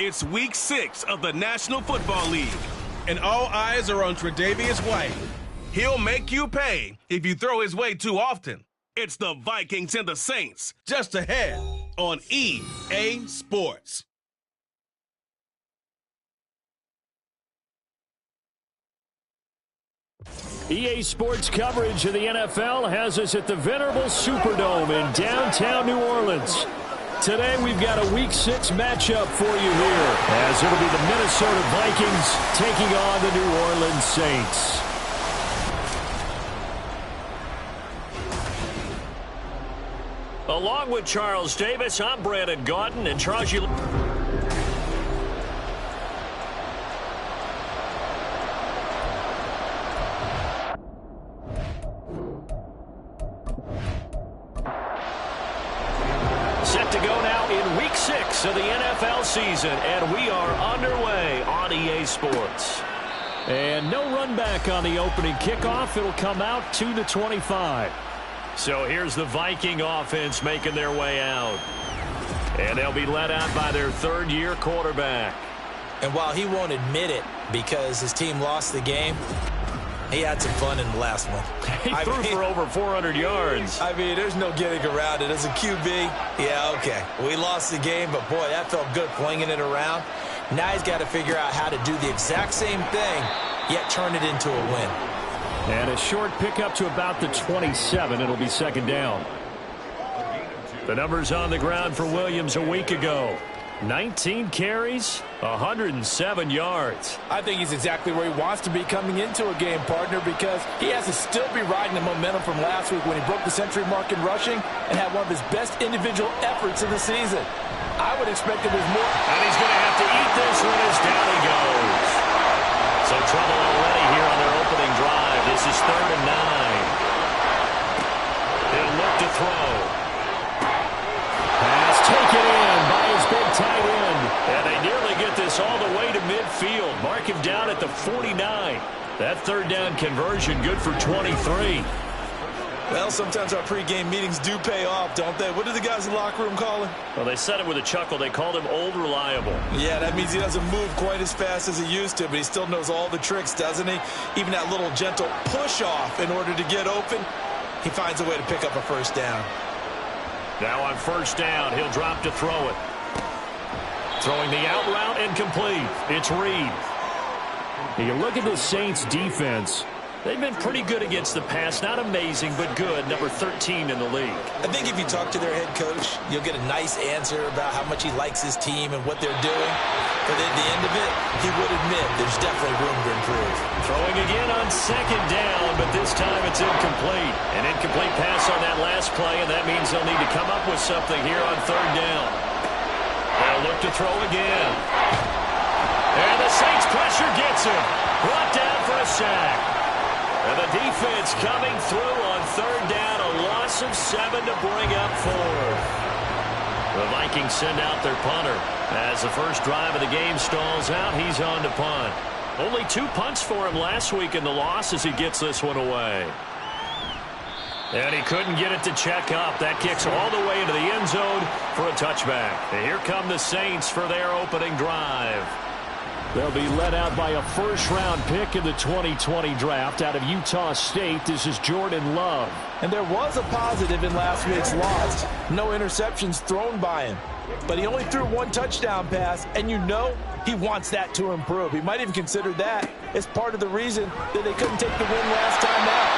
It's Week 6 of the National Football League, and all eyes are on Tre'Davious White. He'll make you pay if you throw his way too often. It's the Vikings and the Saints, just ahead on EA Sports. EA Sports coverage of the NFL has us at the venerable Superdome in downtown New Orleans. Today we've got a Week 6 matchup for you here, as it'll be the Minnesota Vikings taking on the New Orleans Saints. Along with Charles Davis, I'm Brandon Gaudin, and Charles, you... Set to go now in Week 6 of the NFL season, and we are underway on EA Sports. And no run back on the opening kickoff. It'll come out 2-25. So here's the Viking offense making their way out. And they'll be led out by their third-year quarterback. And while he won't admit it because his team lost the game, he had some fun in the last one. He threw for over 400 yards. I mean, there's no getting around it. As a QB, yeah, okay. We lost the game, but, boy, that felt good flinging it around. Now he's got to figure out how to do the exact same thing, yet turn it into a win. And a short pickup to about the 27. It'll be second down. The numbers on the ground for Williams a week ago. 19 carries, 107 yards. I think he's exactly where he wants to be coming into a game, partner, because he has to still be riding the momentum from last week when he broke the century mark in rushing and had one of his best individual efforts of the season. I would expect that there's more. And he's going to have to eat this one as down he goes. So trouble already here on their opening drive. This is 3rd and 9. He'll look to throw. Pass taken in by his big tight end. And they nearly get this all the way to midfield. Mark him down at the 49. That third down conversion good for 23. Well, sometimes our pregame meetings do pay off, don't they? What do the guys in the locker room call him? Well, they said it with a chuckle. They called him Old Reliable. Yeah, that means he doesn't move quite as fast as he used to, but he still knows all the tricks, doesn't he? Even that little gentle push-off in order to get open, he finds a way to pick up a first down. Now on first down, he'll drop to throw it. Throwing the out route incomplete. It's Reed. You look at the Saints defense. They've been pretty good against the pass. Not amazing, but good. Number 13 in the league. I think if you talk to their head coach, you'll get a nice answer about how much he likes his team and what they're doing. But at the end of it, he would admit there's definitely room to improve. Throwing again on second down, but this time it's incomplete. An incomplete pass on that last play, and that means they'll need to come up with something here on third down. They'll look to throw again. And the Saints pressure gets him. Brought down for a sack. And the defense coming through on third down, a loss of 7 to bring up 4th. The Vikings send out their punter. As the first drive of the game stalls out, he's on to punt. Only 2 punts for him last week in the loss as he gets this one away. And he couldn't get it to check up. That kicks all the way into the end zone for a touchback. And here come the Saints for their opening drive. They'll be led out by a first-round pick in the 2020 draft out of Utah State. This is Jordan Love. And there was a positive in last week's loss. No interceptions thrown by him. But he only threw 1 touchdown pass, and you know he wants that to improve. He might even consider that as part of the reason that they couldn't take the win last time out.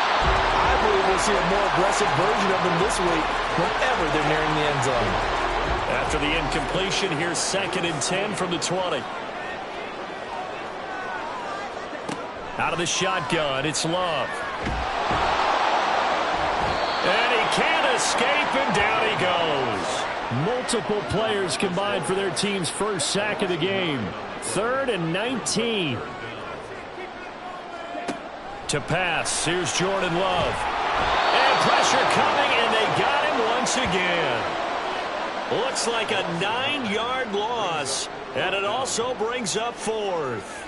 I believe we'll see a more aggressive version of him this week whenever they're nearing the end zone. After the incompletion, here's 2nd and 10 from the 20. Out of the shotgun, it's Love. And he can't escape, and down he goes. Multiple players combined for their team's first sack of the game. 3rd and 19. To pass, here's Jordan Love. And pressure coming, and they got him once again. Looks like a 9-yard loss, and it also brings up 4th.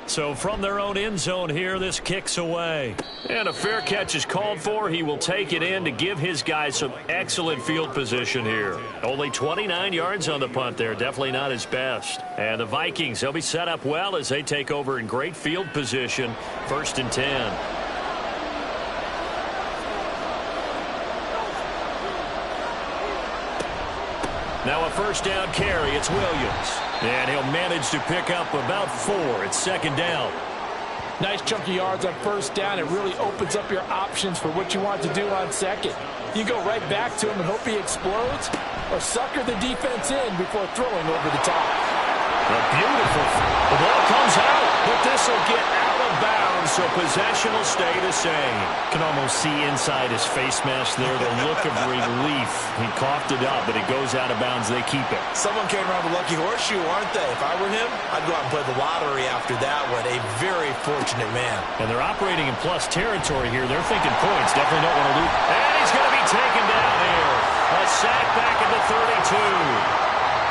So from their own end zone here, this kicks away. And a fair catch is called for. He will take it in to give his guys some excellent field position here. Only 29 yards on the punt there. Definitely not his best. And the Vikings, they'll be set up well as they take over in great field position. 1st and 10. Now a 1st down carry. It's Williams. And he'll manage to pick up about 4. It's 2nd down. Nice chunky yards on 1st down. It really opens up your options for what you want to do on 2nd. You go right back to him and hope he explodes, or sucker the defense in before throwing over the top. Beautiful. The ball comes out, but this will get out of bounds, so possession will stay the same. Can almost see inside his face mask there the look of relief. He coughed it up, but it goes out of bounds. They keep it. Someone came around the lucky horseshoe, aren't they? If I were him, I'd go out and play the lottery after that one. A very fortunate man. And they're operating in plus territory here. They're thinking points. Definitely don't want to lose. And he's going to be taken down here. A sack back at the 32.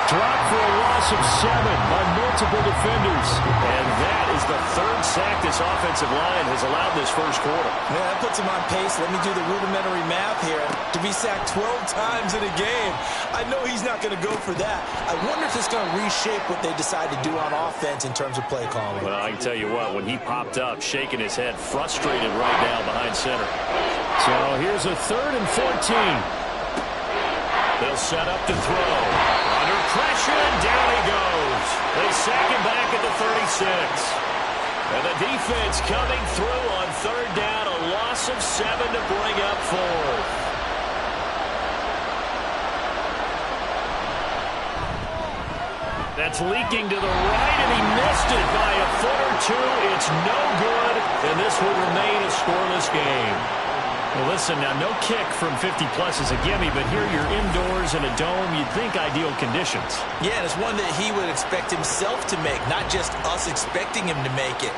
Dropped for a loss of 7 by multiple defenders. And that is the 3rd sack this offensive line has allowed this first quarter. Man, that puts him on pace. Let me do the rudimentary math here. To be sacked 12 times in a game, I know he's not going to go for that. I wonder if it's going to reshape what they decide to do on offense in terms of play calling. Well, I can tell you what, when he popped up, shaking his head, frustrated right now behind center. So here's a 3rd and 14. They'll set up to throw. Under pressure, and down he goes. They sack him back at the 36. And the defense coming through on 3rd down. A loss of 7 to bring up 4th. That's leaking to the right, and he missed it by a foot or 2. It's no good, and this will remain a scoreless game. Well, listen, now no kick from 50-plus is a gimme, but here you're indoors in a dome. You'd think ideal conditions. Yeah, and it's one that he would expect himself to make, not just us expecting him to make it.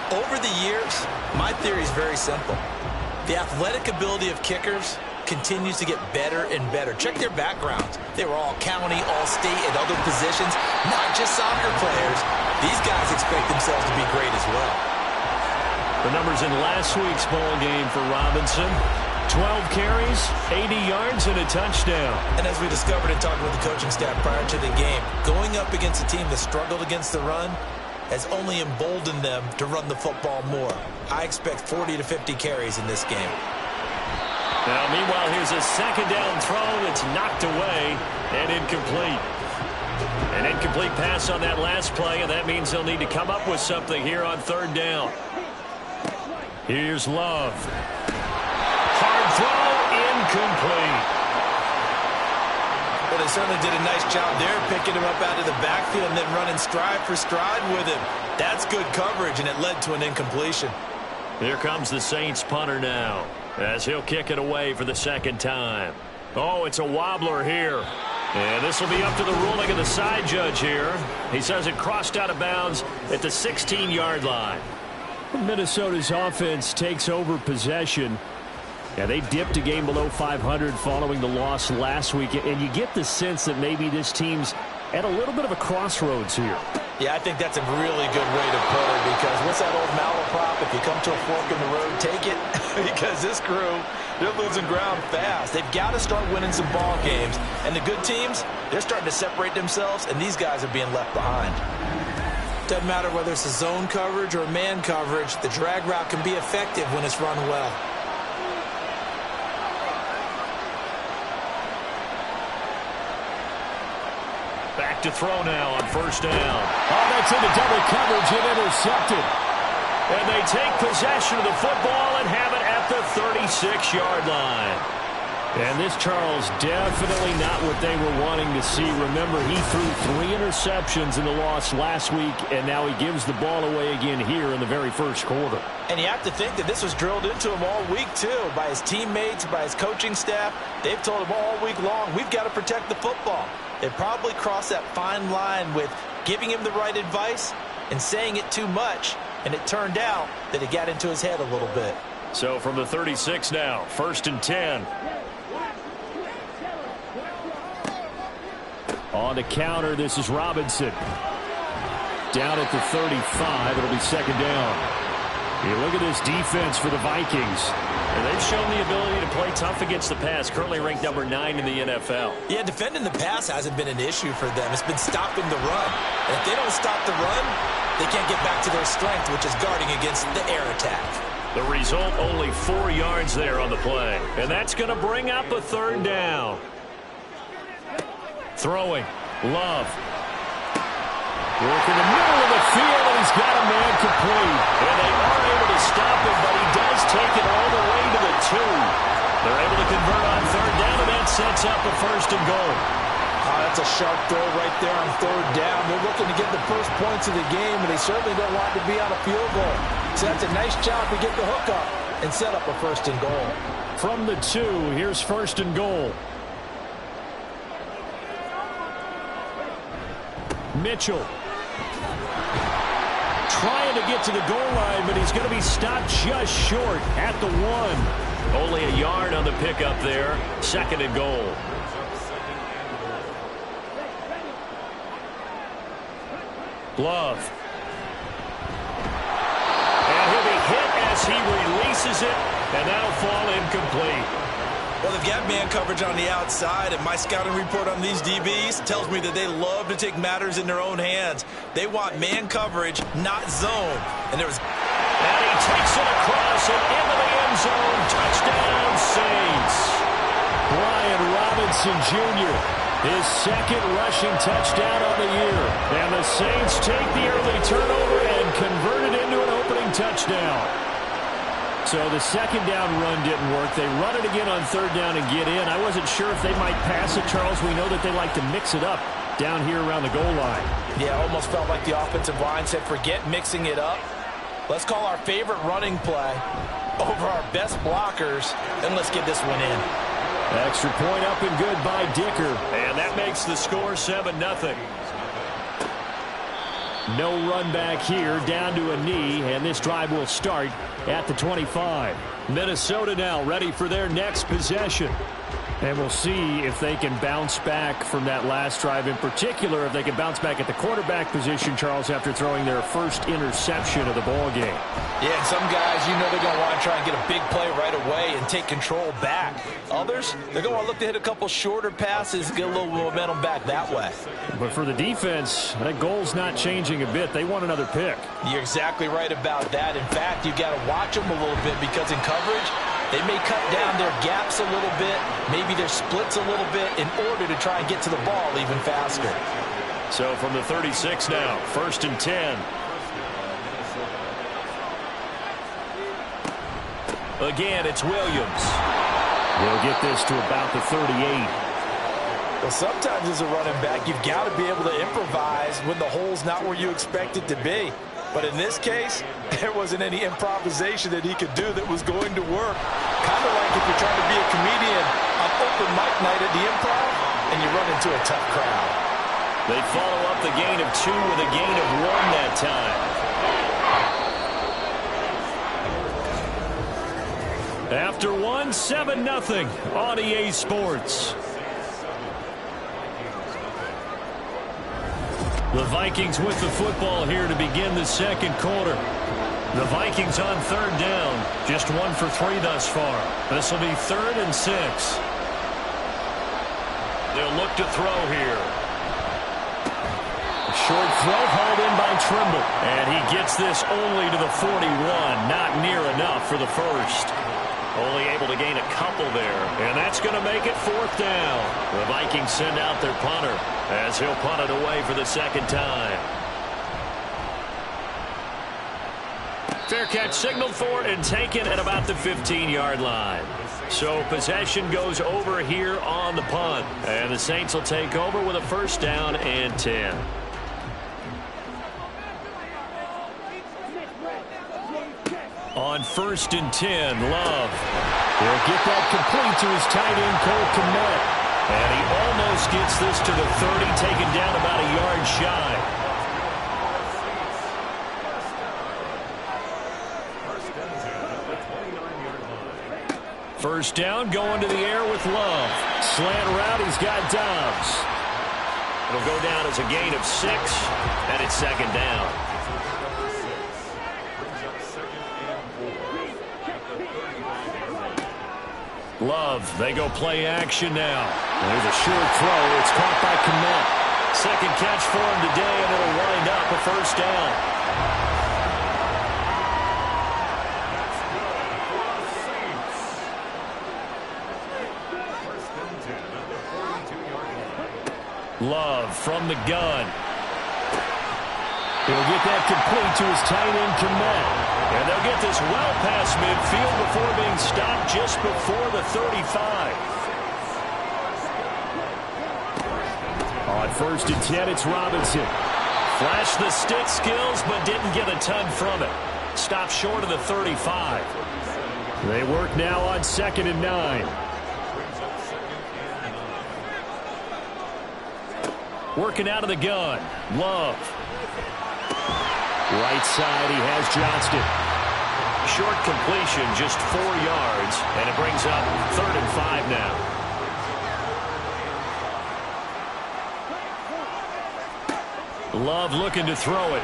Over the years, my theory is very simple. The athletic ability of kickers continues to get better and better. Check their backgrounds. They were all county, all state, at other positions, not just soccer players. These guys expect themselves to be great as well. The numbers in last week's ball game for Robinson: 12 carries, 80 yards, and a touchdown. And as we discovered in talking with the coaching staff prior to the game, going up against a team that struggled against the run has only emboldened them to run the football more. I expect 40 to 50 carries in this game. Now, meanwhile, here's a 2nd down throw that's knocked away and incomplete. An incomplete pass on that last play, and that means they'll need to come up with something here on 3rd down. Here's Love. Hard throw, incomplete. Well, they certainly did a nice job there, picking him up out of the backfield and then running stride for stride with him. That's good coverage, and it led to an incompletion. Here comes the Saints punter now, as he'll kick it away for the 2nd time. Oh, it's a wobbler here. And this will be up to the ruling of the side judge here. He says it crossed out of bounds at the 16-yard line. Minnesota's offense takes over possession. Yeah, they dipped a game below 500 following the loss last week, and you get the sense that maybe this team's at a little bit of a crossroads here. Yeah, I think that's a really good way to put it, because what's that old malaprop? If you come to a fork in the road, take it. Because this crew, they're losing ground fast. They've got to start winning some ball games. And the good teams, they're starting to separate themselves, and these guys are being left behind. Doesn't matter whether it's a zone coverage or man coverage, the drag route can be effective when it's run well. Back to throw now on 1st down. Oh, that's into double coverage and intercepted. And they take possession of the football and have it at the 36-yard line. And this, Charles, definitely not what they were wanting to see. Remember, he threw 3 interceptions in the loss last week, and now he gives the ball away again here in the very first quarter. And you have to think that this was drilled into him all week, too, by his teammates, by his coaching staff. They've told him all week long, we've got to protect the football. They probably crossed that fine line with giving him the right advice and saying it too much, and it turned out that it got into his head a little bit. So from the 36 now, 1st and 10. On the counter, this is Robinson. Down at the 35, it'll be second down. You look at this defense for the Vikings. And they've shown the ability to play tough against the pass, currently ranked number 9 in the NFL. Yeah, defending the pass hasn't been an issue for them. It's been stopping the run. And if they don't stop the run, they can't get back to their strength, which is guarding against the air attack. The result, only 4 yards there on the play. And that's going to bring up a third down. Throwing. Love. Work in the middle of the field, and he's got a man complete. And they are able to stop him, but he does take it all the way to the 2. They're able to convert on third down, and that sets up a first and goal. That's a sharp throw right there on third down. They're looking to get the first points of the game, and they certainly don't want to be on a field goal. So that's a nice job to get the hook up and set up a first and goal. From the 2, here's first and goal. Mitchell. Trying to get to the goal line, but he's going to be stopped just short at the 1. Only a yard on the pickup there. Second and goal. Love. And he'll be hit as he releases it, and that'll fall incomplete. Well, they've got man coverage on the outside, and my scouting report on these DBs tells me that they love to take matters in their own hands. They want man coverage, not zone. And he takes it across and into the end zone. Touchdown, Saints. Brian Robinson Jr., his second rushing touchdown on the year. And the Saints take the early turnover and convert it into an opening touchdown. So the second down run didn't work. They run it again on third down and get in. I wasn't sure if they might pass it, Charles. We know that they like to mix it up down here around the goal line. Yeah, almost felt like the offensive line said, forget mixing it up. Let's call our favorite running play over our best blockers, and let's get this one in. Extra point up and good by Dicker. And that makes the score 7-0. No run back here, down to a knee, and this drive will start at the 25. Minnesota now ready for their next possession. And we'll see if they can bounce back from that last drive, in particular if they can bounce back at the quarterback position, Charles, after throwing their first interception of the ball game. Yeah, and some guys, you know they're going to want to try and get a big play right away and take control back. Others, they're going to look to hit a couple shorter passes, get a little momentum back that way. But for the defense, that goal's not changing a bit. They want another pick. You're exactly right about that. In fact, you've got to watch them a little bit because in coverage, they may cut down their gaps a little bit, maybe their splits a little bit in order to try and get to the ball even faster. So from the 36 now, first and 10. Again, it's Williams. He'll get this to about the 38. Well, sometimes as a running back, you've got to be able to improvise when the hole's not where you expect it to be. But in this case, there wasn't any improvisation that he could do that was going to work. Kind of like if you're trying to be a comedian on open mic night at the Improv and you run into a tough crowd. They follow up the gain of 2 with a gain of 1 that time. After 1, 7-0 on EA Sports. The Vikings with the football here to begin the second quarter. The Vikings on third down. Just 1 for 3 thus far. This will be 3rd and 6. They'll look to throw here. Short throw hauled in by Trimble. And he gets this only to the 41. Not near enough for the first. Only able to gain a couple there. And that's going to make it 4th down. The Vikings send out their punter as he'll punt it away for the second time. Fair catch signaled for and taken at about the 15-yard line. So possession goes over here on the punt. And the Saints will take over with a first down and 10. On 1st and 10, Love. He'll get that complete to his tight end, Cole Kmet. And he almost gets this to the 30, taken down about a yard shy. First down, going to the air with Love. Slant route, he's got Dobbs. It'll go down as a gain of 6, and it's second down. Love, they go play action now. There's a short throw. It's caught by Kmet. Second catch for him today, and it'll wind up a first down. Love from the gun. He'll get that complete to his tight end, Kmet. And they'll get this well past midfield before being stopped just before the 35. On 1st and 10, it's Robinson. Flashed the stick skills, but didn't get a ton from it. Stopped short of the 35. They work now on 2nd and 9. Working out of the gun. Love. Right side, he has Johnston. Short completion, just 4 yards, and it brings up 3rd and 5 now. Love looking to throw it.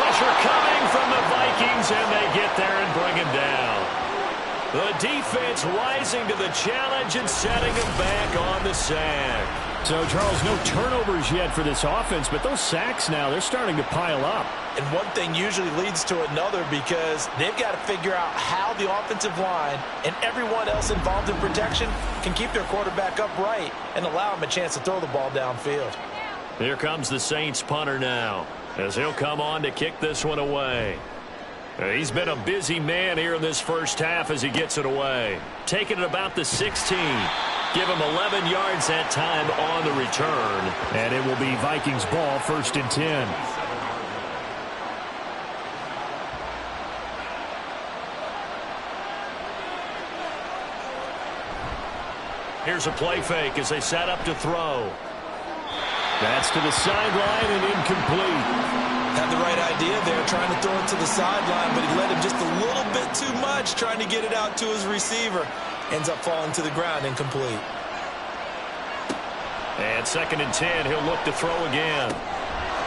Pressure coming from the Vikings, and they get there and bring him down. The defense rising to the challenge and setting him back on the sand. So, Charles, no turnovers yet for this offense, but those sacks now, they're starting to pile up. And one thing usually leads to another because they've got to figure out how the offensive line and everyone else involved in protection can keep their quarterback upright and allow him a chance to throw the ball downfield. Here comes the Saints punter now as he'll come on to kick this one away. He's been a busy man here in this first half as he gets it away. Taking it about the 16. Give him 11 yards that time on the return. And it will be Vikings ball, 1st and 10. Here's a play fake as they set up to throw. That's to the sideline and incomplete. Had the right idea there, trying to throw it to the sideline, but he led him just a little bit too much, trying to get it out to his receiver. Ends up falling to the ground, incomplete. And 2nd and 10, he'll look to throw again.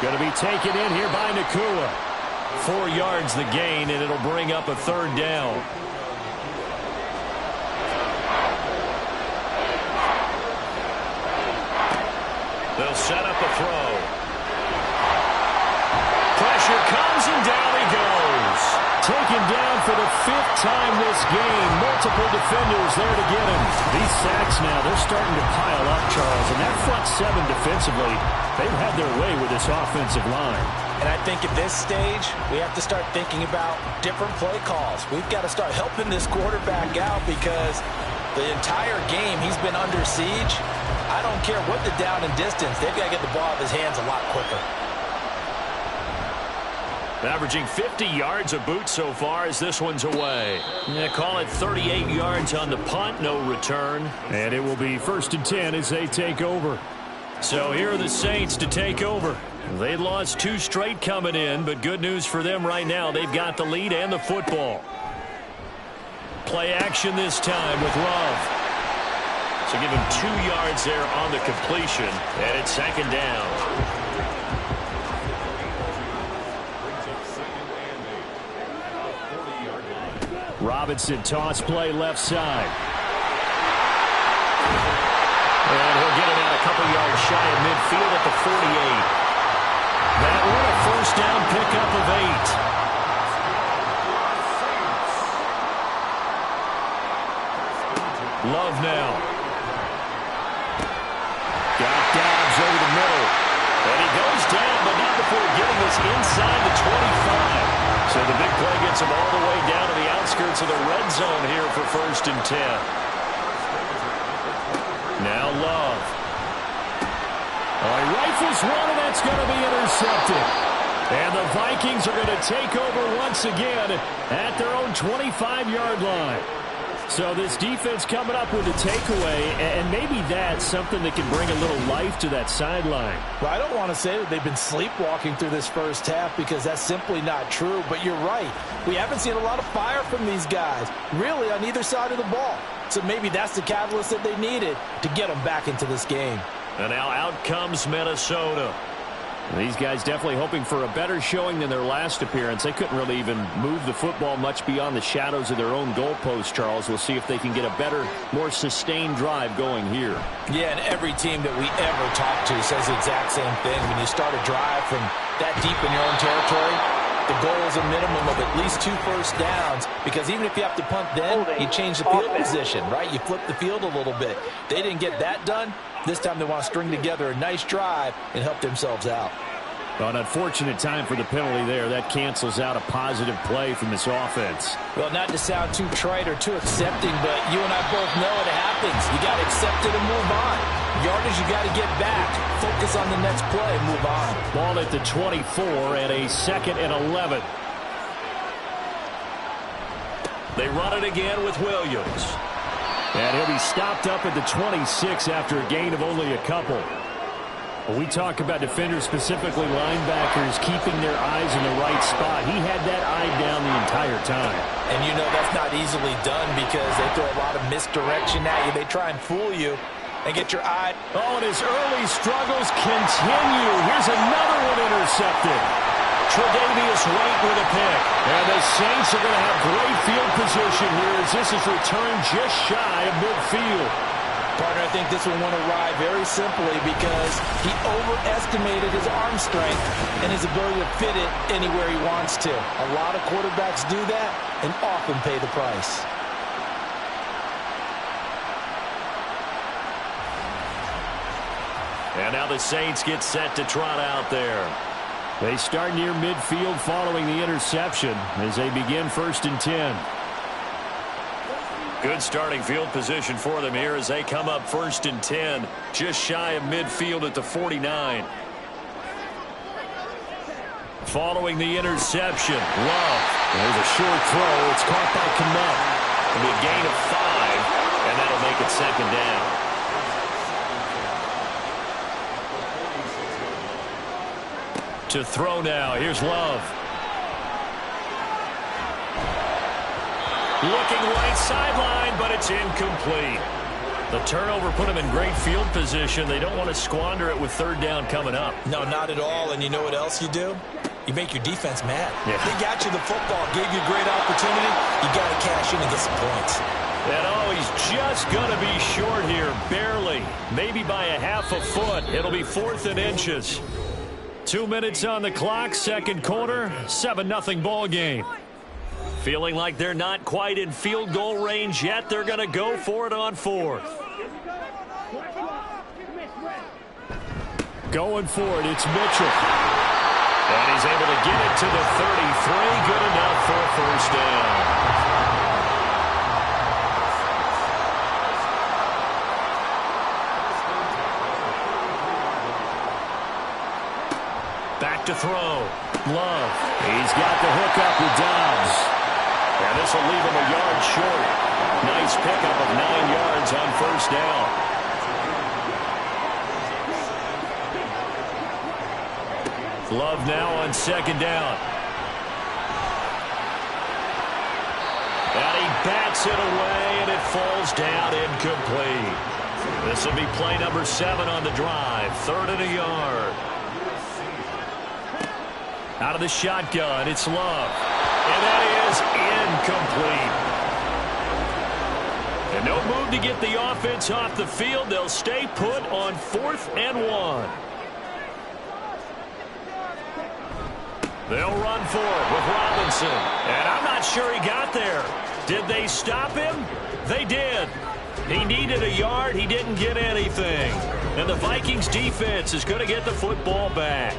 Going to be taken in here by Nakua. 4 yards the gain, and it'll bring up a 3rd down. They'll set up a throw. Pressure comes, and down he goes. Taken down for the 5th time this game. Multiple defenders there to get him. These sacks now, they're starting to pile up, Charles. And that front 7 defensively, they've had their way with this offensive line. And I think at this stage, we have to start thinking about different play calls. We've got to start helping this quarterback out because the entire game he's been under siege. I don't care what the down and distance. They've got to get the ball out of his hands a lot quicker. Averaging 50 yards a boot so far as this one's away. Call it 38 yards on the punt, no return. And it will be 1st and 10 as they take over. So here are the Saints to take over. They lost 2 straight coming in, but good news for them right now. They've got the lead and the football. Play action this time with Love. So give him 2 yards there on the completion, and it's 2nd down. Robinson toss play left side. And he'll get it out a couple yards shy of midfield at the 48. That one a 1st down pickup of 8. Love now. Got Dobbs over the middle. And he goes down, but not before getting this inside the 25. So the big play gets him all the way down to the outskirts of the red zone here for 1st and 10. Now Love. He rifles one, and that's going to be intercepted. And the Vikings are going to take over once again at their own 25-yard line. So this defense coming up with a takeaway, and maybe that's something that can bring a little life to that sideline. Well, I don't want to say that they've been sleepwalking through this first half because that's simply not true, but you're right. We haven't seen a lot of fire from these guys, really, on either side of the ball. So maybe that's the catalyst that they needed to get them back into this game. And now out comes Minnesota. These guys definitely hoping for a better showing than their last appearance. They couldn't really even move the football much beyond the shadows of their own goalpost, Charles. We'll see if they can get a better, more sustained drive going here. Yeah, and every team that we ever talk to says the exact same thing. When you start a drive from that deep in your own territory, the goal is a minimum of at least 2 first downs, because even if you have to punt then, you change the field position, right? You flip the field a little bit. They didn't get that done. This time they want to string together a nice drive and help themselves out. Well, an unfortunate time for the penalty there. That cancels out a positive play from this offense. Well, not to sound too trite or too accepting, but you and I both know it happens. You got to accept it and move on. Yardage, you got to get back. Focus on the next play, move on. Ball at the 24 and a 2nd and 11. They run it again with Williams. And he'll be stopped up at the 26 after a gain of only a couple. When we talk about defenders, specifically linebackers, keeping their eyes in the right spot, he had that eye down the entire time. And you know that's not easily done because they throw a lot of misdirection at you. They try and fool you and get your eye. Oh, and his early struggles continue. Here's another one intercepted. Tre'Davious White with a pick. And the Saints are going to have great field position here as this is returned just shy of midfield. Partner, I think this one went awry very simply because he overestimated his arm strength and his ability to fit it anywhere he wants to. A lot of quarterbacks do that and often pay the price. And now the Saints get set to trot out there. They start near midfield following the interception as they begin 1st and 10. Good starting field position for them here as they come up 1st and 10, just shy of midfield at the 49. Following the interception, Love. There's a short throw. It's caught by Kmet. It'll be a gain of 5, and that'll make it 2nd down. To throw now. Here's Love. Looking right sideline, but it's incomplete. The turnover put them in great field position. They don't want to squander it with 3rd down coming up. No, not at all. And you know what else you do? You make your defense mad. Yeah. They got you the football, gave you a great opportunity. You got to cash in and get some points. And oh, he's just going to be short here, barely. Maybe by a half a foot. It'll be 4th and inches. 2 minutes on the clock, 2nd quarter, 7-0 ball game. Feeling like they're not quite in field goal range yet. They're going to go for it on 4th. Going for it, it's Mitchell. And he's able to get it to the 33. Good enough for a 1st down. Back to throw. Love. He's got the hook up with Dobbs. And this will leave him a yard short. Nice pickup of 9 yards on 1st down. Love now on 2nd down. And he bats it away, and it falls down incomplete. This will be play number 7 on the drive. 3rd and a yard. Out of the shotgun, it's Love. And that is incomplete. And no move to get the offense off the field. They'll stay put on 4th and 1. They'll run for it with Robinson. And I'm not sure he got there. Did they stop him? They did. He needed a yard. He didn't get anything. And the Vikings defense is going to get the football back.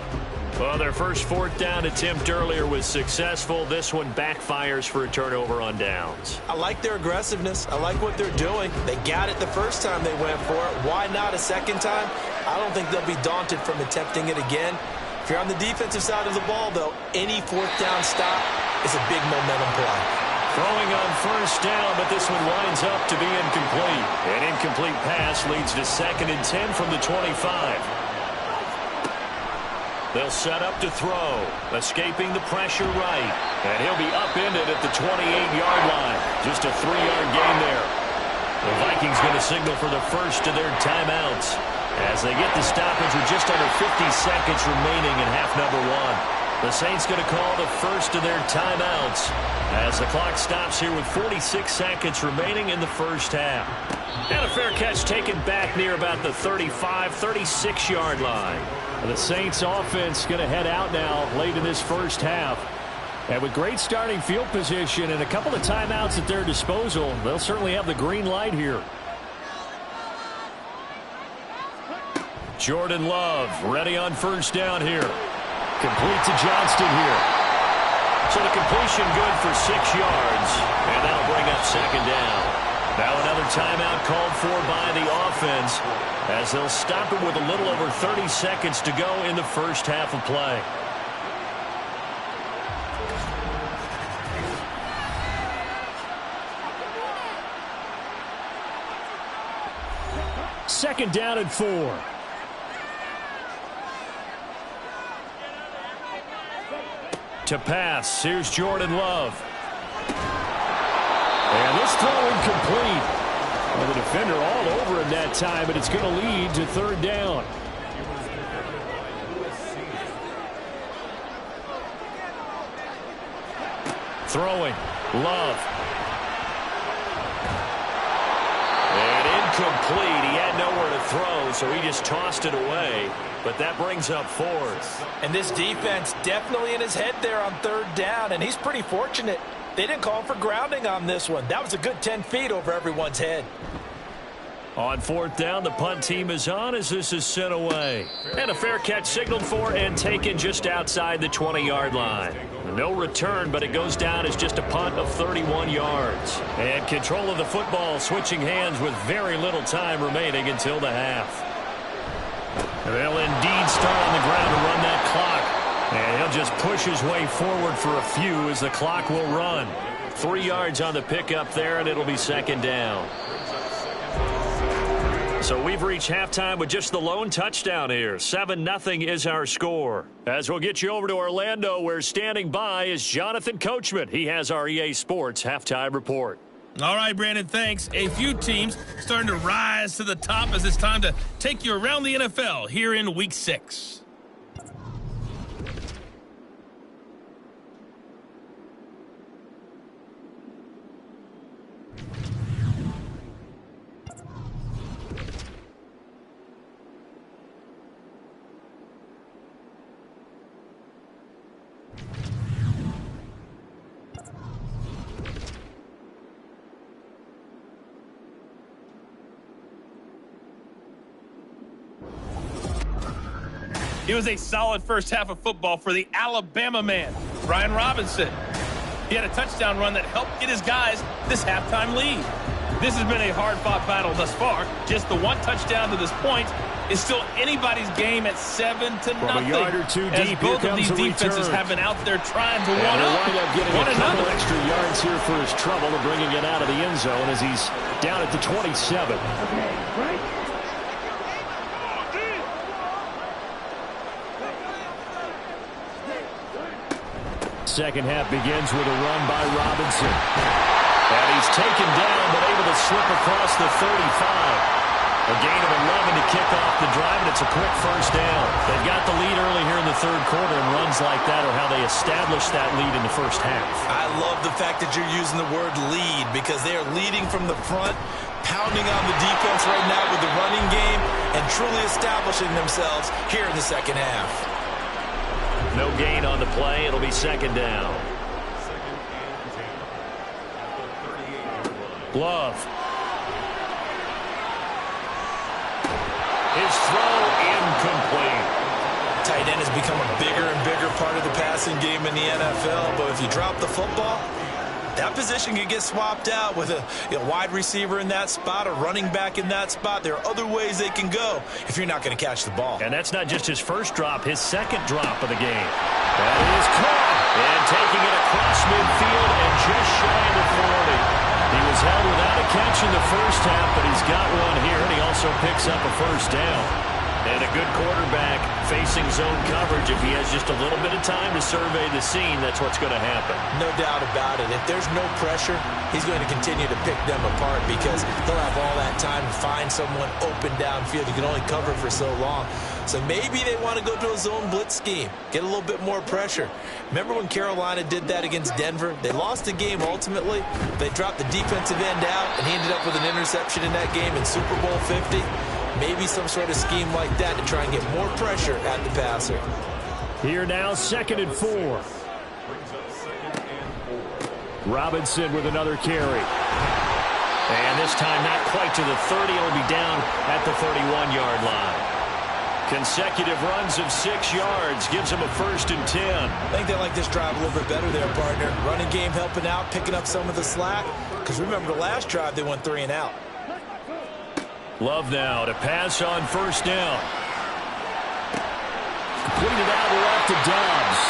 Well, their first 4th down attempt earlier was successful. This one backfires for a turnover on downs. I like their aggressiveness. I like what they're doing. They got it the first time they went for it. Why not a 2nd time? I don't think they'll be daunted from attempting it again. If you're on the defensive side of the ball, though, any 4th down stop is a big momentum play. Throwing on 1st down, but this one winds up to be incomplete. An incomplete pass leads to 2nd and 10 from the 25. They'll set up to throw, escaping the pressure right. And he'll be upended at the 28-yard line. Just a 3-yard gain there. The Vikings going to signal for the first of their timeouts. as they get the stoppage with just under 50 seconds remaining in half number one. The Saints going to call the first of their timeouts as the clock stops here with 46 seconds remaining in the first half. And a fair catch taken back near about the 35, 36-yard line. The Saints offense going to head out now late in this first half. And with great starting field position and a couple of timeouts at their disposal, they'll certainly have the green light here. Jordan Love ready on first down here. Complete to Johnston here. So the completion good for 6 yards, and that'll bring up second down. Now another timeout called for by the offense as they'll stop it with a little over 30 seconds to go in the first half of play. Second down and 4. To pass, here's Jordan Love. And this throw incomplete. Well, the defender all over him that time, but it's going to lead to third down. Throwing, Love. And incomplete. He had nowhere to throw, so he just tossed it away. But that brings up fourth. And this defense definitely in his head there on third down, and he's pretty fortunate. They didn't call for grounding on this one. That was a good 10 feet over everyone's head. On fourth down, the punt team is on as this is sent away. And a fair catch signaled for and taken just outside the 20-yard line. No return, but it goes down as just a punt of 31 yards. And control of the football switching hands with very little time remaining until the half. They'll indeed start on the ground to run that clock. And he'll just push his way forward for a few as the clock will run. 3 yards on the pickup there, and it'll be second down. So we've reached halftime with just the lone touchdown here. 7-0 is our score. As we'll get you over to Orlando, where standing by is Jonathan Coachman. He has our EA Sports halftime report. All right, Brandon, thanks. A few teams starting to rise to the top as it's time to take you around the NFL here in Week 6. It was a solid first half of football for the Alabama man, Brian Robinson. He had a touchdown run that helped get his guys this halftime lead. This has been a hard-fought battle thus far. Just the one touchdown to this point is still anybody's game at 7-0. From a yard or two deep, as both of these defenses have been out there trying to one-up getting a couple extra yards here for his trouble and bringing it out of the end zone as he's down at the 27. Second half begins with a run by Robinson. And he's taken down, but able to slip across the 35. A gain of 11 to kick off the drive, and it's a quick first down. They've got the lead early here in the third quarter, and runs like that are how they establish that lead in the first half. I love the fact that you're using the word lead because they are leading from the front, pounding on the defense right now with the running game, and truly establishing themselves here in the second half. No gain on the play. It'll be second down. Love. His throw incomplete. Tight end has become a bigger and bigger part of the passing game in the NFL, but if you drop the football, that position can get swapped out with a wide receiver in that spot, a running back in that spot. There are other ways they can go if you're not going to catch the ball. And that's not just his first drop, his second drop of the game. That is caught. And taking it across midfield and just shy of the 40. He was held without a catch in the first half, but he's got one here, and he also picks up a first down. And a good quarterback facing zone coverage. If he has just a little bit of time to survey the scene, that's what's going to happen. No doubt about it. If there's no pressure, he's going to continue to pick them apart because he'll have all that time to find someone open downfield. He can only cover for so long. So maybe they want to go to a zone blitz scheme, get a little bit more pressure. Remember when Carolina did that against Denver? They lost the game ultimately. They dropped the defensive end out, and he ended up with an interception in that game in Super Bowl 50. Maybe some sort of scheme like that to try and get more pressure at the passer. Here now, 2nd and 4. Robinson with another carry. And this time not quite to the 30. It'll be down at the 31-yard line. Consecutive runs of 6 yards gives him a 1st and 10. I think they like this drive a little bit better there, partner. Running game helping out, picking up some of the slack. Because remember, the last drive they went 3 and out. Love now to pass on 1st down. Completed out left to Dobbs.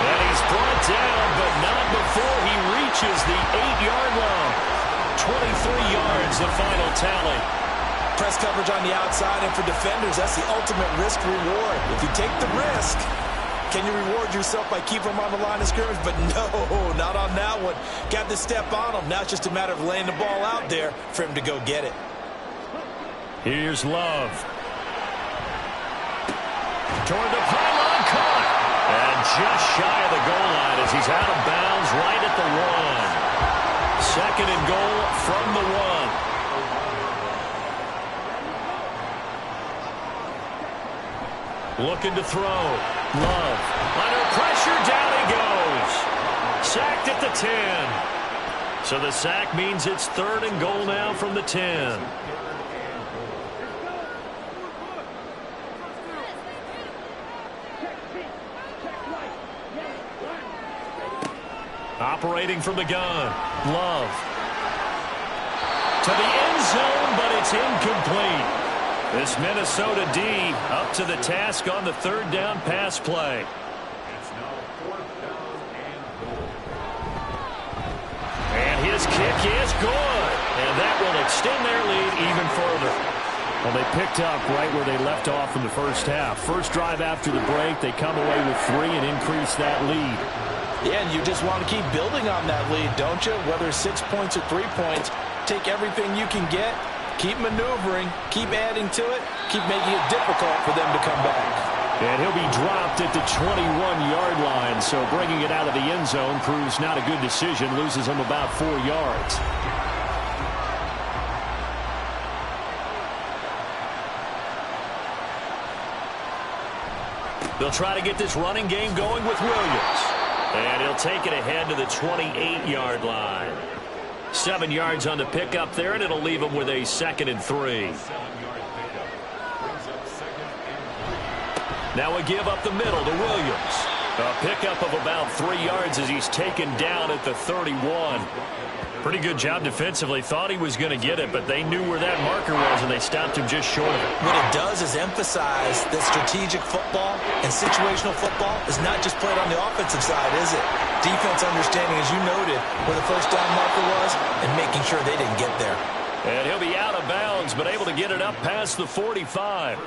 And he's brought down, but not before he reaches the 8-yard line. 23 yards, the final tally. Press coverage on the outside, and for defenders, that's the ultimate risk-reward. If you take the risk, can you reward yourself by keeping them on the line of scrimmage? But no, not on that one. Got to step on them. Now it's just a matter of laying the ball out there for him to go get it. Here's Love. Toward the pylon, caught. And just shy of the goal line as he's out of bounds right at the 1. 2nd and goal from the 1. Looking to throw. Love. Under pressure, down he goes. Sacked at the 10. So the sack means it's 3rd and goal now from the 10. Operating from the gun. Love. To the end zone, but it's incomplete. This Minnesota D up to the task on the 3rd down pass play. And his kick is good. And that will extend their lead even further. Well, they picked up right where they left off in the first half. First drive after the break, they come away with 3 and increase that lead. Yeah, and you just want to keep building on that lead, don't you? Whether it's 6 points or 3 points, take everything you can get, keep maneuvering, keep adding to it, keep making it difficult for them to come back. And he'll be dropped at the 21-yard line, so bringing it out of the end zone proves not a good decision, loses him about 4 yards. They'll try to get this running game going with Williams. And he'll take it ahead to the 28-yard line. 7 yards on the pickup there, and it'll leave him with a 2nd and 3. Now a give up the middle to Williams. A pickup of about 3 yards as he's taken down at the 31. Pretty good job defensively. Thought he was going to get it, but they knew where that marker was, and they stopped him just short of it. What it does is emphasize that strategic football and situational football is not just played on the offensive side, is it? Defense understanding, as you noted, where the 1st down marker was and making sure they didn't get there. And he'll be out of bounds, but able to get it up past the 45.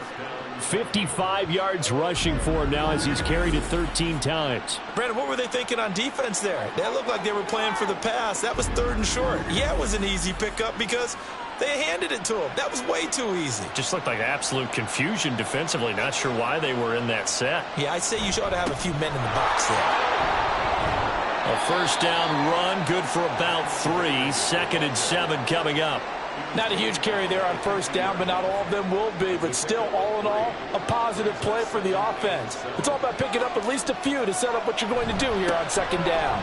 55 yards rushing for him now as he's carried it 13 times. Brandon, what were they thinking on defense there? They looked like they were playing for the pass. That was 3rd and short. Yeah, it was an easy pickup because they handed it to him. That was way too easy. Just looked like absolute confusion defensively. Not sure why they were in that set. Yeah, I'd say you ought to have a few men in the box there. A 1st down run, good for about 3. 2nd and 7 coming up. Not a huge carry there on 1st down, but not all of them will be. But still, all in all, a positive play for the offense. It's all about picking up at least a few to set up what you're going to do here on 2nd down.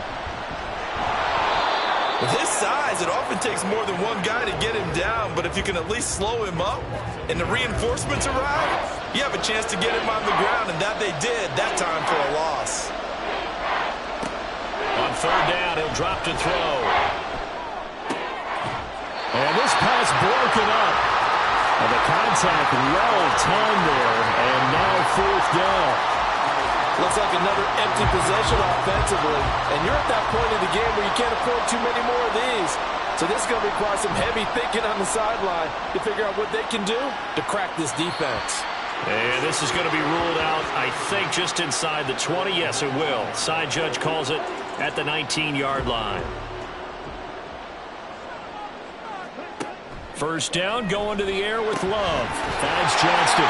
With his size, it often takes more than one guy to get him down. But if you can at least slow him up and the reinforcements arrive, you have a chance to get him on the ground. And that they did that time for a loss. On 3rd down, he'll drop to throw. And this pass broken up. And the contact well timed there. And now 4th down. Looks like another empty possession offensively. And you're at that point of the game where you can't afford too many more of these. So this is going to require some heavy thinking on the sideline to figure out what they can do to crack this defense. And this is going to be ruled out, I think, just inside the 20. Yes, it will. Side judge calls it at the 19-yard line. First down, going to the air with Love. Finds Johnston.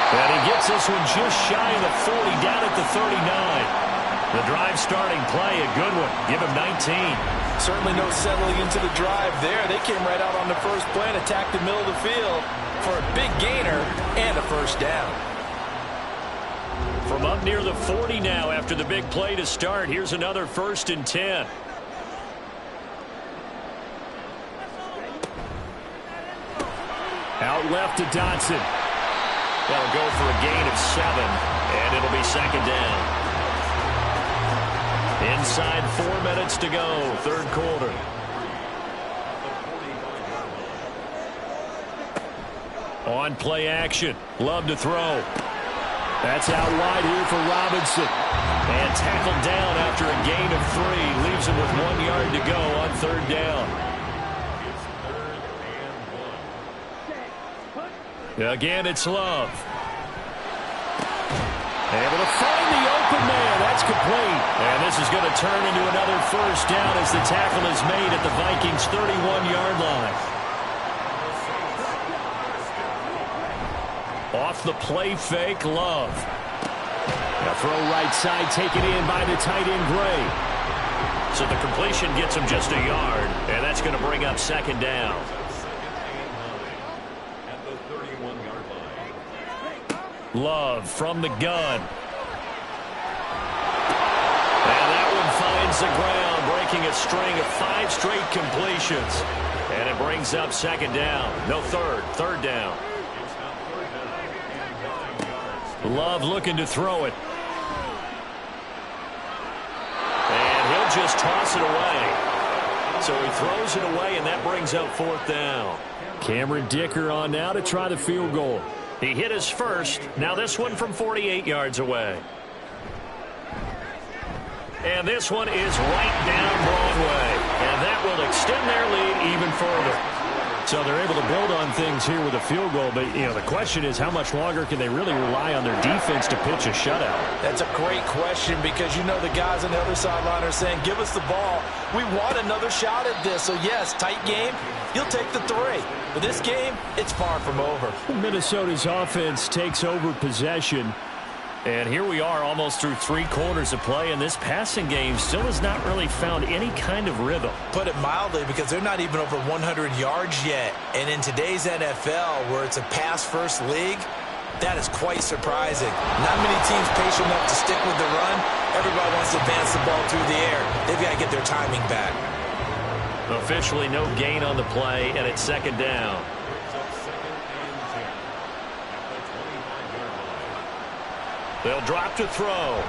And he gets this one just shy of the 40, down at the 39. The drive starting play, a good one. Give him 19. Certainly no settling into the drive there. They came right out on the first play and attacked the middle of the field for a big gainer and a first down. From up near the 40 now after the big play to start, here's another 1st and 10. Out left to Dotson. That'll go for a gain of 7, and it'll be 2nd down. Inside 4 minutes to go, 3rd quarter. On play action, Love to throw. That's out wide here for Robinson. And tackled down after a gain of 3. Leaves him with 1 yard to go on 3rd down. Again, it's Love. Able to find the open man. That's complete. And this is going to turn into another 1st down as the tackle is made at the Vikings' 31-yard line. Off the play fake, Love. A throw right side taken in by the tight end Gray. So the completion gets him just a yard, and that's going to bring up 2nd down. Love from the gun. And that one finds the ground, breaking a string of 5 straight completions. And it brings up 2nd down. No, 3rd down. Love looking to throw it. And he'll just toss it away. So he throws it away, and that brings up 4th down. Cameron Dicker on now to try the field goal. He hit his first. Now this one from 48 yards away. And this one is right down Broadway. And that will extend their lead even further. So they're able to build on things here with a field goal. But, you know, the question is how much longer can they really rely on their defense to pitch a shutout? That's a great question because you know the guys on the other sideline are saying, give us the ball. We want another shot at this. So, yes, tight game. You'll take the 3. But this game, it's far from over. Minnesota's offense takes over possession. And here we are almost through 3 quarters of play, and this passing game still has not really found any kind of rhythm. Put it mildly, because they're not even over 100 yards yet. And in today's NFL, where it's a pass-first league, that is quite surprising. Not many teams patient enough to stick with the run. Everybody wants to advance the ball through the air. They've got to get their timing back. Officially no gain on the play, and it's 2nd down. They'll drop to throw.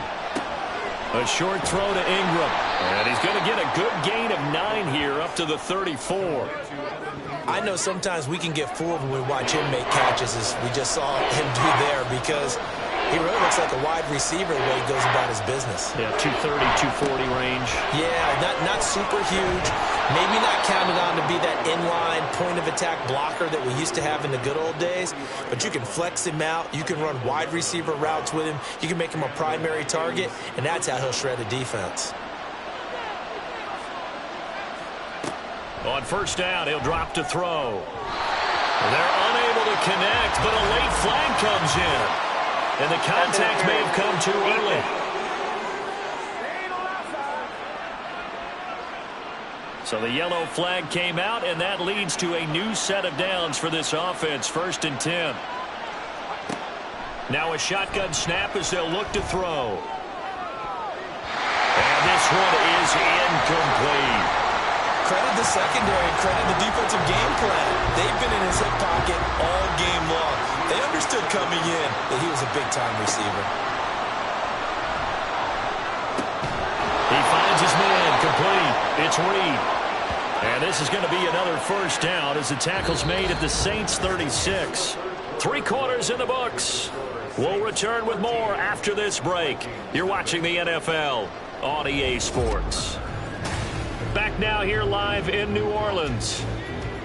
A short throw to Ingram. And he's going to get a good gain of 9 here up to the 34. I know sometimes we can get fooled when we watch him make catches, as we just saw him do there, because he really looks like a wide receiver the way he goes about his business. Yeah, 230, 240 range. Yeah, not super huge. Maybe not counted on to be that inline point-of-attack blocker that we used to have in the good old days, but you can flex him out. You can run wide receiver routes with him. You can make him a primary target, and that's how he'll shred a defense. On 1st down, he'll drop to throw. They're unable to connect, but a late flag comes in. And the contact may have come too early. So the yellow flag came out, and that leads to a new set of downs for this offense, 1st and 10. Now a shotgun snap as they'll look to throw. And this one is incomplete. Credit the secondary, credit the defensive game plan. They've been in his hip pocket all game long. They understood coming in that he was a big-time receiver. He finds his man, complete. It's Reed. And this is going to be another 1st down as the tackle's made at the Saints' 36. 3 quarters in the books. We'll return with more after this break. You're watching the NFL on EA Sports. Back now here live in New Orleans.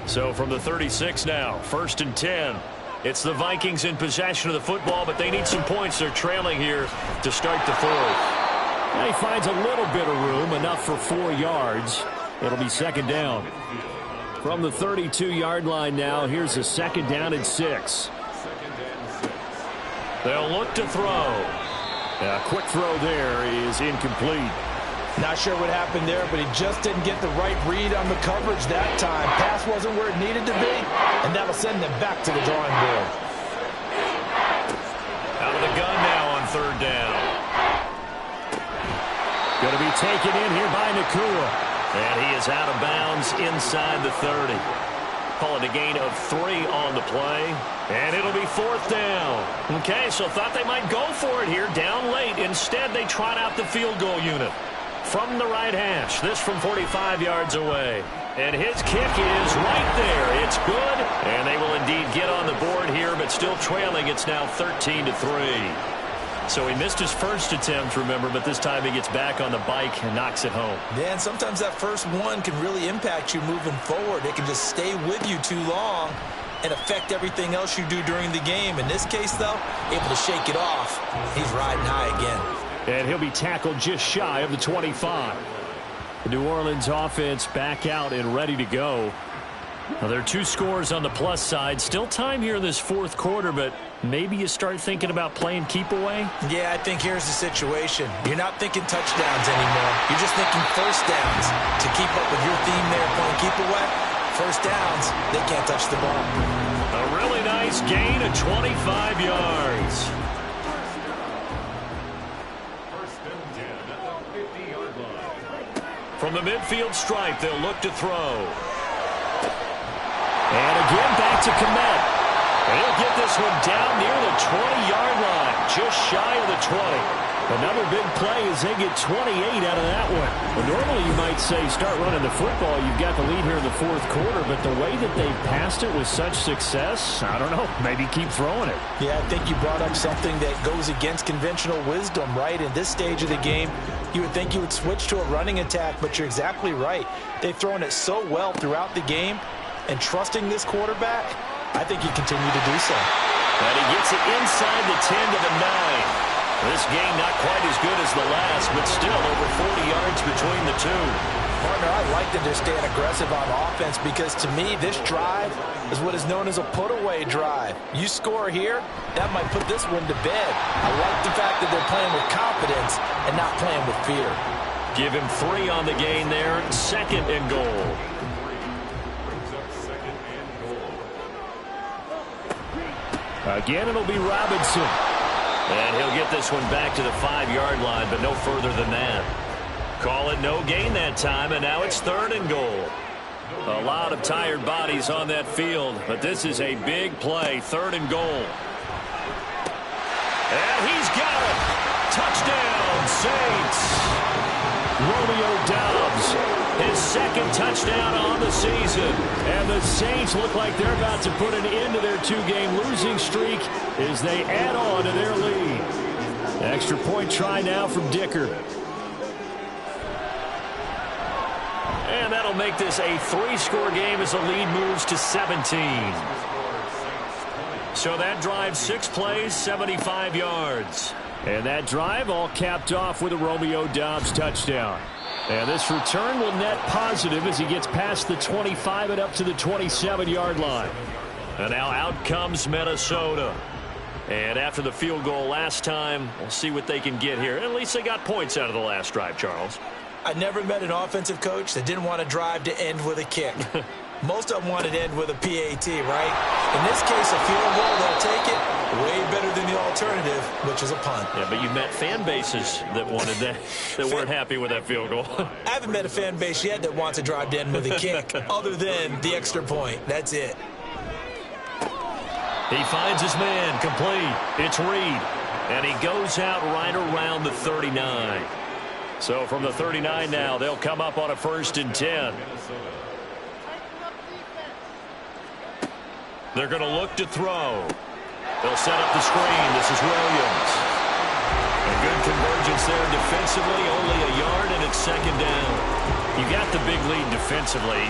So from the 36 now, 1st and 10. It's the Vikings in possession of the football, but they need some points. They're trailing here to start the fourth. And he finds a little bit of room, enough for 4 yards. It'll be second down. From the 32-yard line now, here's a second down and 6. They'll look to throw. A quick throw there is incomplete. Not sure what happened there, but he just didn't get the right read on the coverage that time. Pass wasn't where it needed to be, and that'll send them back to the drawing board. Out of the gun now on third down. Going to be taken in here by Nakua. And he is out of bounds inside the 30. Call it a gain of 3 on the play. And it'll be fourth down. Okay, so thought they might go for it here, down late. Instead, they trot out the field goal unit from the right hash. This from 45 yards away. And his kick is right there. It's good. And they will indeed get on the board here, but still trailing. It's now 13-3. So he missed his first attempt, remember, but this time he gets back on the bike and knocks it home. Man, sometimes that first one can really impact you moving forward. It can just stay with you too long and affect everything else you do during the game. In this case, though, able to shake it off. He's riding high again. And he'll be tackled just shy of the 25. The New Orleans offense back out and ready to go. Well, there are 2 scores on the plus side. Still time here in this fourth quarter, but maybe you start thinking about playing keep away? Yeah, I think here's the situation. You're not thinking touchdowns anymore. You're just thinking first downs. To keep up with your theme there, playing keep away, first downs, they can't touch the ball. A really nice gain of 25 yards. From the midfield stripe, they'll look to throw. And again, back to Komet. And he'll get this one down near the 20-yard line, just shy of the 20. Another big play as they get 28 out of that one. Well, normally you might say start running the football. You've got the lead here in the fourth quarter, but the way that they passed it with such success, I don't know, maybe keep throwing it. Yeah, I think you brought up something that goes against conventional wisdom, right? In this stage of the game, you would think you would switch to a running attack, but you're exactly right. They've thrown it so well throughout the game, and trusting this quarterback, I think you continue to do so. And he gets it inside the 10 to the 9. This game not quite as good as the last, but still over 40 yards between the two. Partner, I like them just staying aggressive on offense because to me, this drive is what is known as a put-away drive. You score here, that might put this one to bed. I like the fact that they're playing with confidence and not playing with fear. Give him 3 on the gain there, second and goal. Again, it'll be Robinson. And he'll get this one back to the 5-yard line, but no further than that. Call it no gain that time, and now it's third and goal. A lot of tired bodies on that field, but this is a big play, third and goal. And he's got it. Touchdown, Saints. Romeo Doubs, his second touchdown on the season. And the Saints look like they're about to put an end to their 2-game losing streak as they add on to their lead. Extra point try now from Dicker. And that'll make this a 3-score game as the lead moves to 17. So that drive, 6 plays, 75 yards. And that drive all capped off with a Romeo Doubs touchdown. And this return will net positive as he gets past the 25 and up to the 27-yard line. And now out comes Minnesota. And after the field goal last time, we'll see what they can get here. At least they got points out of the last drive, Charles. I never met an offensive coach that didn't want a drive to end with a kick. Most of them wanted to end with a PAT, right? In this case, a field goal, they'll take it. Way better than the alternative, which is a punt. Yeah, but you met fan bases that wanted that, that weren't happy with that field goal. I haven't met a fan base yet that wants a drive to end with a kick, other than the extra point. That's it. He finds his man, complete. It's Reed, and he goes out right around the 39. So from the 39 now, they'll come up on a 1st and 10. They're going to look to throw. They'll set up the screen. This is Williams. A good convergence there defensively, only a yard, and it's second down. You got the big lead defensively.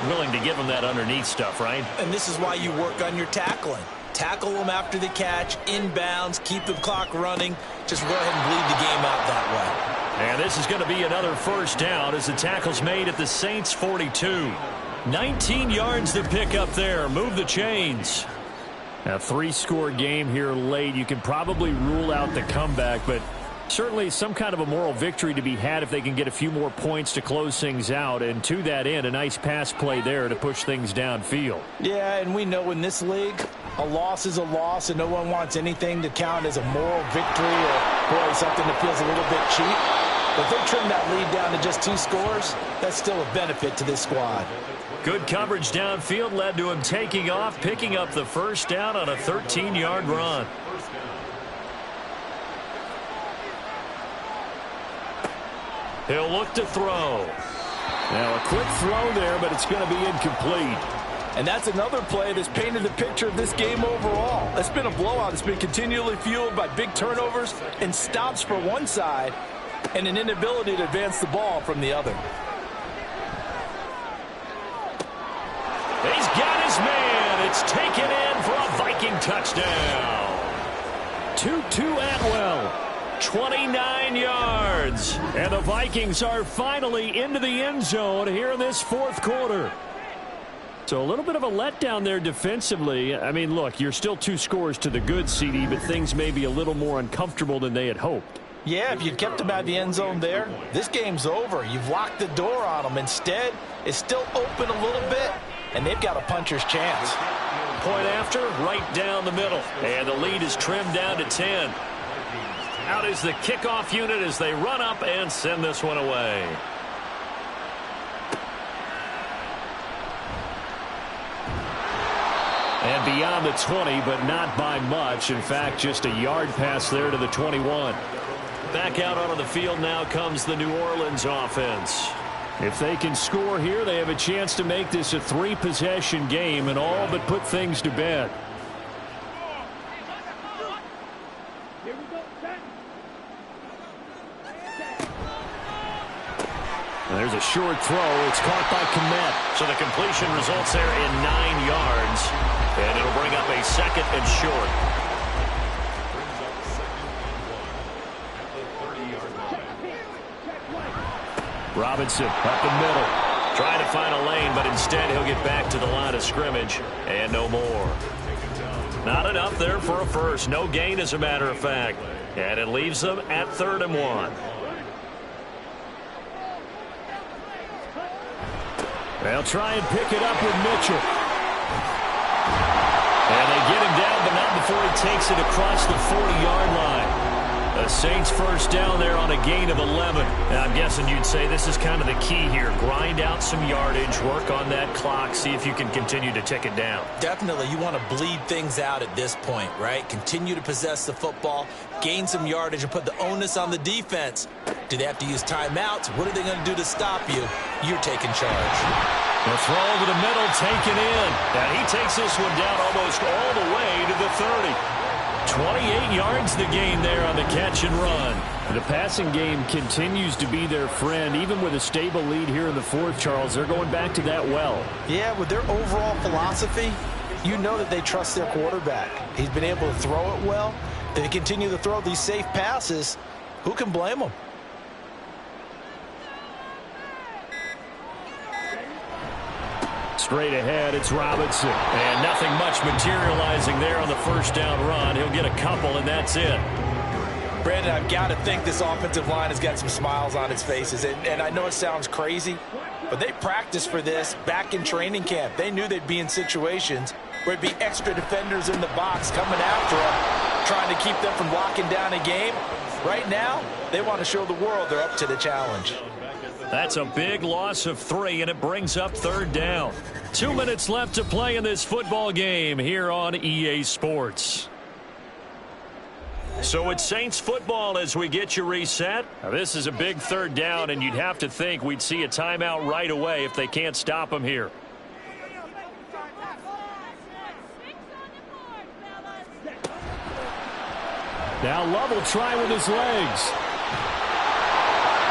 Willing to give them that underneath stuff, right? And this is why you work on your tackling. Tackle them after the catch, inbounds, keep the clock running. Just go ahead and bleed the game out that way. And this is going to be another first down as the tackle's made at the Saints 42. 19 yards to pick up there. Move the chains. A 3-score game here late. You can probably rule out the comeback, but certainly some kind of a moral victory to be had if they can get a few more points to close things out. And to that end, a nice pass play there to push things downfield. Yeah, and we know in this league, a loss is a loss, and no one wants anything to count as a moral victory or, boy, something that feels a little bit cheap. But if they trim that lead down to just 2 scores, that's still a benefit to this squad. Good coverage downfield led to him taking off, picking up the first down on a 13-yard run. He'll look to throw. Now a quick throw there, but it's going to be incomplete. And that's another play that's painted the picture of this game overall. It's been a blowout. It's been continually fueled by big turnovers and stops for one side and an inability to advance the ball from the other. He's got his man. It's taken in for a Viking touchdown. Tutu Atwell. 29 yards. And the Vikings are finally into the end zone here in this fourth quarter. So a little bit of a letdown there defensively. I mean, look, you're still 2 scores to the good, CD, but things may be a little more uncomfortable than they had hoped. Yeah, if you'd kept them out of the end zone there, this game's over. You've locked the door on them. Instead, it's still open a little bit, and they've got a puncher's chance. Point after, right down the middle. And the lead is trimmed down to 10. Out is the kickoff unit as they run up and send this one away. And beyond the 20, but not by much. In fact, just a yard pass there to the 21. Back out onto the field now comes the New Orleans offense. If they can score here, they have a chance to make this a 3-possession game and all but put things to bed. There's a short throw. It's caught by Kmet. So the completion results there in 9 yards. And it'll bring up a 2nd and short. Robinson up the middle. Trying to find a lane, but instead he'll get back to the line of scrimmage. And no more. Not enough there for a first. No gain, as a matter of fact. And it leaves them at 3rd and 1. They'll try and pick it up with Mitchell. And they get him down, but not before he takes it across the 40-yard line. The Saints first down there on a gain of 11. And I'm guessing you'd say this is kind of the key here. Grind out some yardage, work on that clock, see if you can continue to tick it down. Definitely, you want to bleed things out at this point, right? Continue to possess the football, gain some yardage, and put the onus on the defense. Do they have to use timeouts? What are they going to do to stop you? You're taking charge. The throw to the middle, taken in. And he takes this one down almost all the way to the 30. 28 yards the gain there on the catch and run. The passing game continues to be their friend. Even with a stable lead here in the fourth, Charles, they're going back to that well. Yeah, with their overall philosophy, you know that they trust their quarterback. He's been able to throw it well. They continue to throw these safe passes. Who can blame them? Straight ahead, it's Robinson. And nothing much materializing there on the first down run. He'll get a couple, and that's it. Brandon, I've got to think this offensive line has got some smiles on its faces. And I know it sounds crazy, but they practiced for this back in training camp. They knew they'd be in situations where it'd be extra defenders in the box coming after them, trying to keep them from locking down a game. Right now, they want to show the world they're up to the challenge. That's a big loss of 3, and it brings up 3rd down. 2 minutes left to play in this football game here on EA Sports. So it's Saints football as we get you reset. Now, this is a big 3rd down, and you'd have to think we'd see a timeout right away if they can't stop them here. Now Love will try with his legs.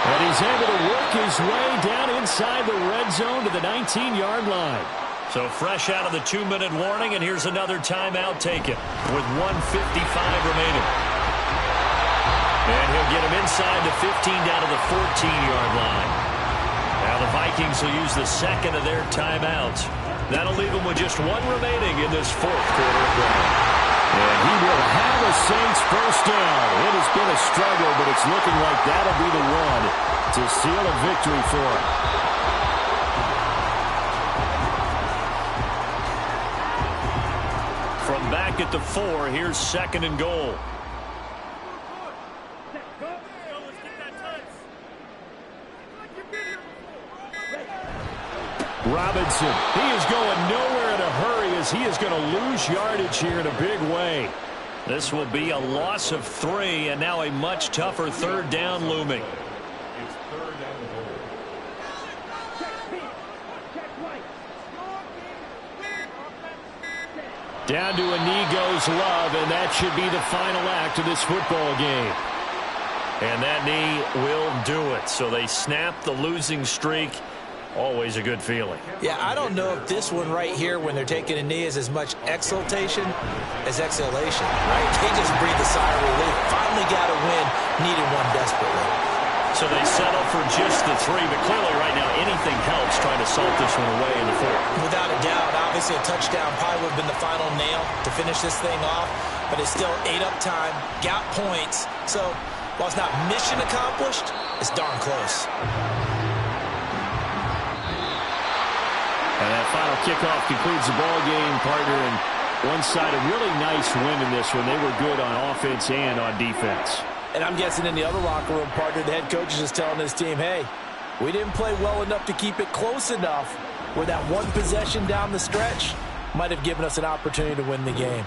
And he's able to work his way down inside the red zone to the 19-yard line. So fresh out of the 2-minute warning, and here's another timeout taken with 1:55 remaining. And he'll get him inside the 15 down to the 14-yard line. Now the Vikings will use the second of their timeouts. That'll leave them with just one remaining in this fourth quarter of play. And he will have a Saints first down. It has been a struggle, but it's looking like that'll be the one to seal a victory for him. From back at the 4, here's second and goal. Robinson, he is going nowhere in a hurry as he is going to lose yardage here in a big way. This will be a loss of 3, and now a much tougher third down looming. Down to a knee goes Love, and that should be the final act of this football game. And that knee will do it. So they snap the losing streak. Always a good feeling. Yeah, I don't know if this one right here when they're taking a knee is as much exultation as exhalation, right? They just breathe a sigh of relief. Finally got a win, needed one desperately. So they settle for just the 3, but clearly right now anything helps trying to salt this one away in the fourth. Without a doubt, obviously a touchdown probably would have been the final nail to finish this thing off, but it's still ate up time, got points. So while it's not mission accomplished, it's darn close. And that final kickoff concludes the ball game, partner, and one side a really nice win in this one. They were good on offense and on defense. And I'm guessing in the other locker room, partner, the head coach is just telling his team, hey, we didn't play well enough to keep it close enough where that one possession down the stretch might have given us an opportunity to win the game.